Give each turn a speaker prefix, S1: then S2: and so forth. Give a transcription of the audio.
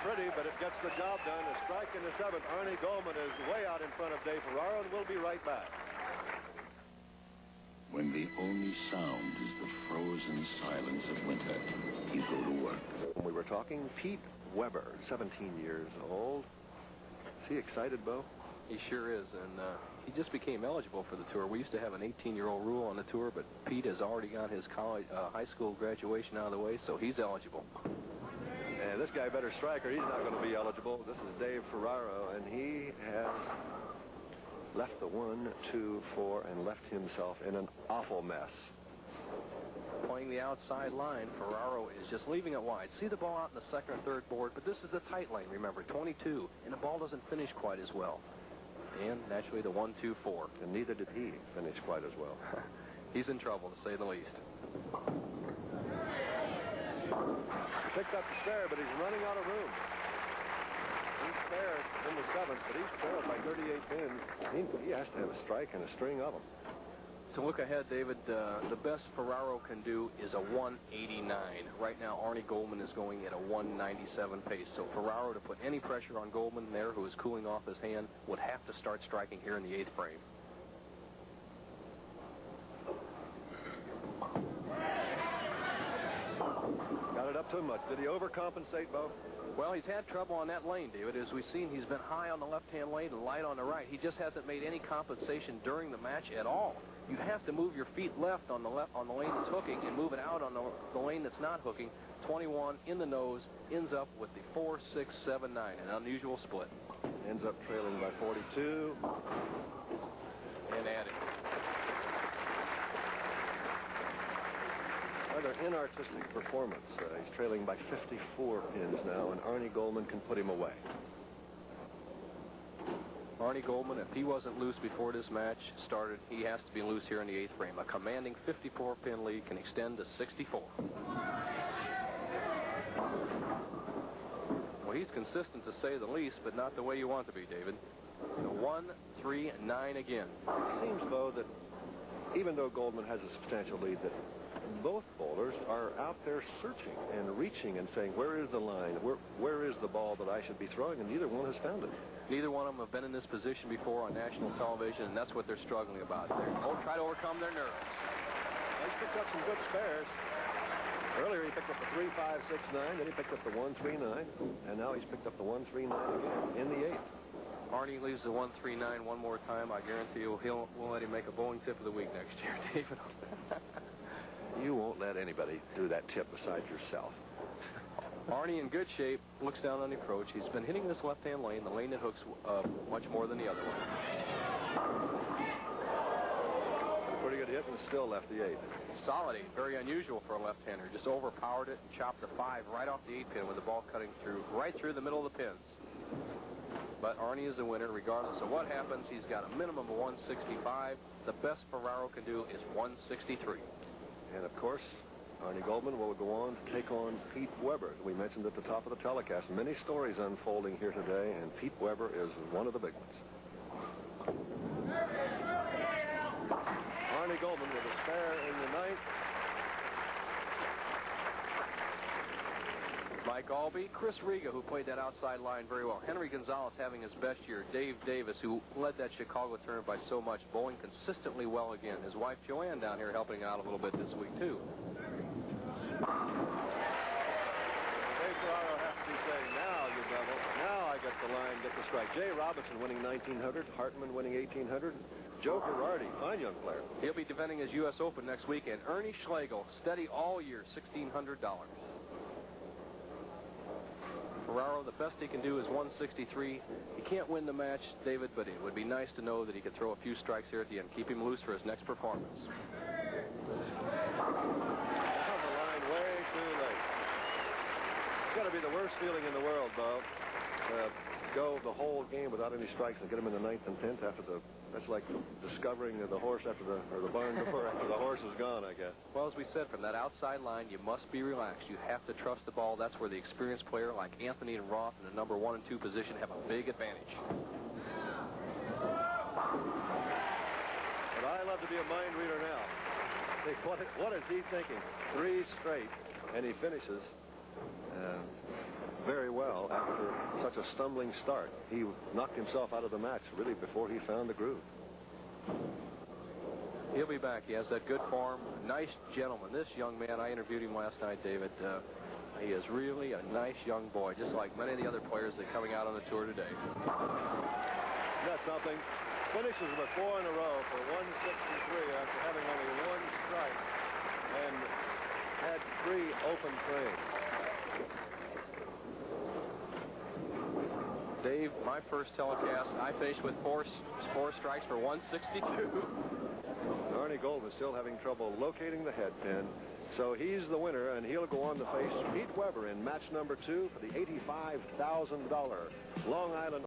S1: pretty, but it gets the job done. A strike in the 7th. Arnie Goldman is way out in front of Dave Ferraro, and we'll be right back.
S2: When the only sound is the frozen silence of winter, you go to work.
S1: We were talking Pete Weber, 17 years old. Is he excited, Bo?
S3: He sure is, and he just became eligible for the tour. We used to have an 18-year-old rule on the tour, but Pete has already got his high school graduation out of the way, so he's eligible.
S1: And this guy better strike or he's not going to be eligible. This is Dave Ferraro, and he has left the 1, 2, 4, and left himself in an awful mess.
S3: Playing the outside line, Ferraro is just leaving it wide. See the ball out in the 2nd or 3rd board, but this is the tight lane, remember, 22, and the ball doesn't finish quite as well. And naturally the 1, 2, 4.
S1: And neither did he finish quite as well.
S3: He's in trouble, to say the least.
S1: He picked up the spare, but he's running out of room. He's spared in the 7th, but he's trailed by 38 pins. He has to have a strike and a string of them.
S3: To look ahead, David, the best Ferraro can do is a 189. Right now, Arnie Goldman is going at a 197 pace. So Ferraro, to put any pressure on Goldman there, who is cooling off his hand, would have to start striking here in the 8th frame.
S1: Got it up too much. Did he overcompensate, Bo?
S3: Well, he's had trouble on that lane, David. As we've seen, he's been high on the left-hand lane and light on the right. He just hasn't made any compensation during the match at all. You have to move your feet left on the lane that's hooking and move it out on the lane that's not hooking. 21 in the nose, ends up with the 4, 6, 7, 9, an unusual split.
S1: Ends up trailing by 42.
S3: And adding.
S1: Rather inartistic performance. He's trailing by 54 pins now, and Arnie Goldman can put him away.
S3: Arnie Goldman, if he wasn't loose before this match started, he has to be loose here in the 8th frame. A commanding 54-pin lead can extend to 64. Well, he's consistent to say the least, but not the way you want to be, David. The 1, 3, 9 again.
S1: It seems, though, that even though Goldman has a substantial lead, that both bowlers are out there searching and reaching and saying, where is the line? Where is the ball that I should be throwing? And neither one has found it.
S3: Neither one of them have been in this position before on national television, and that's what they're struggling about. They'll try to overcome their nerves.
S1: He's picked up some good spares. Earlier he picked up the 3, 5, 6, 9, then he picked up the 1, 3, 9, and now he's picked up the 1, 3, 9 again in the 8th.
S3: Arnie leaves the 1, 3, 9 one more time. I guarantee you we'll let him make a bowling tip of the week next year, David.
S1: You won't let anybody do that tip besides yourself.
S3: Arnie in good shape, looks down on the approach. He's been hitting this left-hand lane, the lane that hooks much more than the other one.
S1: Pretty good hit and still left the 8th.
S3: Solid 8, very unusual for a left-hander. Just overpowered it and chopped the 5 right off the 8 pin with the ball cutting through, right through the middle of the pins. But Arnie is the winner regardless of what happens. He's got a minimum of 165. The best Ferraro can do is 163.
S1: And of course, Arnie Goldman will go on to take on Pete Weber. We mentioned at the top of the telecast, many stories unfolding here today, and Pete Weber is one of the big ones. Arnie Goldman with a spare in the 9th.
S3: Mike Albee, Chris Riga, who played that outside line very well. Henry Gonzalez having his best year. Dave Davis, who led that Chicago tournament by so much, bowling consistently well again. His wife Joanne down here helping out a little bit this week, too.
S1: Dave Ferraro has to be saying, now you double. Now I get the line, get the strike. Jay Robinson winning 1900, Hartman winning 1800. Joe Girardi, fine young player.
S3: He'll be defending his U.S. Open next week, and Ernie Schlegel, steady all year, $1,600. Ferraro, the best he can do is 163. He can't win the match, David, but it would be nice to know that he could throw a few strikes here at the end, keep him loose for his next performance.
S1: Down the line way too late. It's got to be the worst feeling in the world, Bo. Go the whole game without any strikes and get him in the 9th and 10th after the... That's like discovering the horse after the... or the barn door after the horse is gone, I guess.
S3: Well, as we said, from that outside line, you must be relaxed. You have to trust the ball. That's where the experienced player like Anthony and Roth in the number 1 and 2 position have a big advantage.
S1: But I love to be a mind reader now. Think, what is he thinking? 3 straight, and he finishes very well after such a stumbling start. He knocked himself out of the match really before he found the groove.
S3: He'll be back. He has that good form. Nice gentleman. This young man, I interviewed him last night, David. He is really a nice young boy, just like many of the other players that are coming out on the tour today.
S1: That's something. Finishes with 4 in a row for 163 after having only 1 strike and had 3 open frames.
S3: Dave, my first telecast, I finished with four strikes for 162.
S1: Arnie Goldman still having trouble locating the head pin. So he's the winner, and he'll go on to face Pete Weber in match number 2 for the $85,000 Long Island